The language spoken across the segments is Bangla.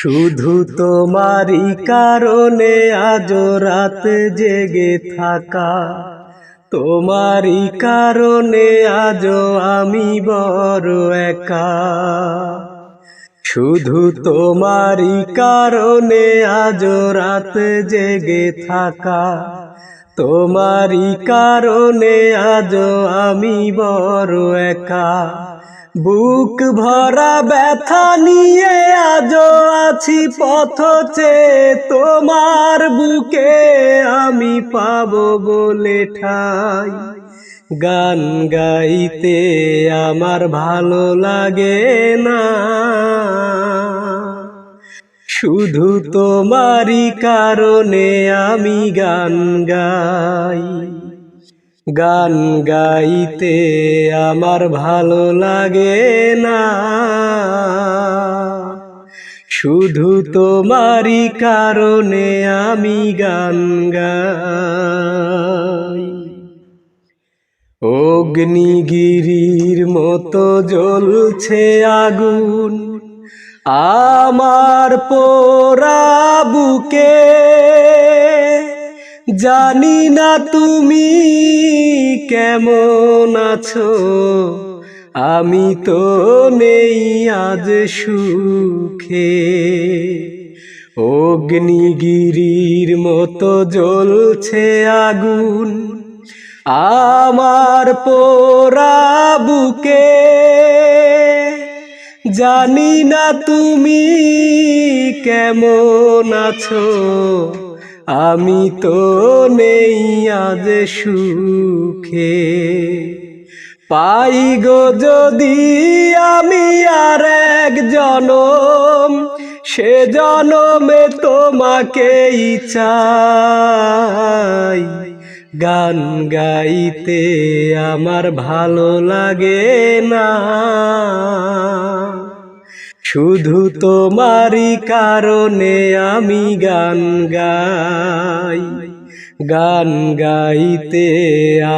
শুধু তোমারই কারণে আজ রাত জেগে থাকা, তোমারই কারণে আজ আমি বড় একা। শুধু তোমারই কারণে আজ রাত জেগে থাকা, তোমারই কারণে আজ আমি বড় একা। বুক ভরা ব্যথা নিয়ে আজও আছি পথ চেয়ে, তোমার বুকে আমি পাবো বলে ঠাই। গান গাইতে আমার ভালো লাগে না, শুধু তোমারই কারণে আমি গান গাই। গান গাইতে আমার ভালো লাগে না, শুধু তোমারই কারণে আমি গান গাই। অগ্নিগিরির মতো জ্বলছে আগুন আমার পোড়া বুকে, জানি না তুমি কেমন আছো, আমি তো নেই আজ সুখে। অগ্নিগিরির মতো জ্বলছে আগুন আমার পোড়া বুকে, জানি না তুমি কেমন আছো, আমি তো নেই আজ সুখে। পাই গো যদি আমি আর এক জনম, সে জনমে তোমাকেই চাই। গান গাইতে আমার ভালো লাগে না, শুধু তোমারই কারণে আমি গান গাই। গান গাইতে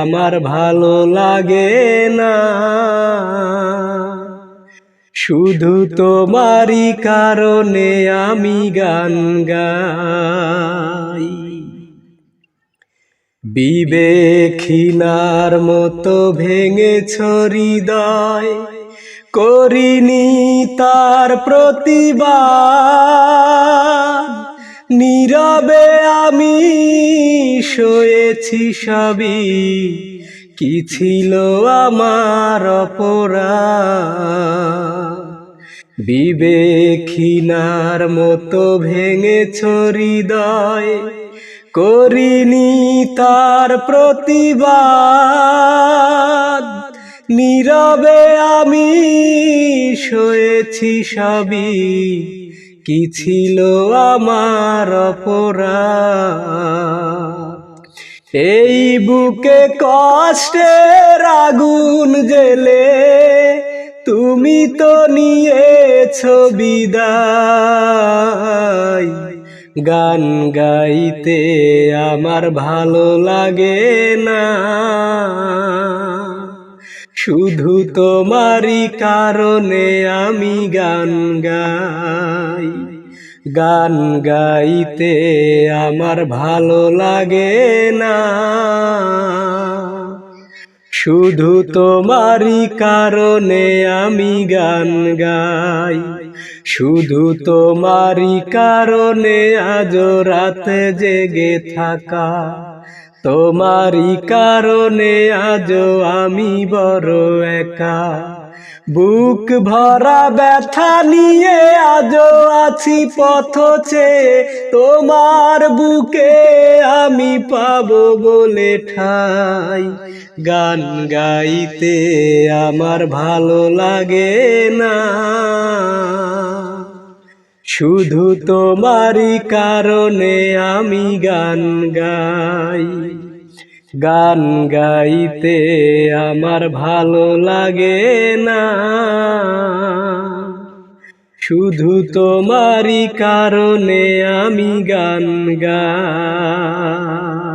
আমার ভালো লাগে না, শুধু তোমারই কারণে আমি গান গাই। বিবেকহীনার মতো ভেঙেছ হৃদয়, করিনি তার প্রতিবাদ। নীরবে আমি সয়েছি সবই, কি ছিল আমার অপরাধ। বিবেকহীনার মতো ভেঙেছ হৃদয়, করিনি তার প্রতিবাদ। নীরবে আমি সয়েছি সবই, কি ছিল আমার অপরাধ। এই বুকে কষ্টের আগুন জ্বেলে তুমি তো নিয়েছো বিদায়। গান গাইতে আমার ভালো লাগে না, শুধু তোমারই কারণে আমি গান গাই। গান গাইতে আমার ভালো লাগে না, শুধু তোমারই কারণে আমি গান গাই। শুধু তোমারই কারণে আজ রাত জেগে থাকা, তোমারই কারণে আজ আমি বড় একা। বুক ভরা ব্যথা নিয়ে আজও আছি পথ চেয়ে, তোমার বুকে আমি পাবো বলে ঠাই। গান গাইতে আমার ভালো লাগে না, শুধু তোমারই কারণে আমি গান গাই। গান গাইতে আমার ভালো লাগে না, শুধু তোমারই কারণে আমি গান গাই।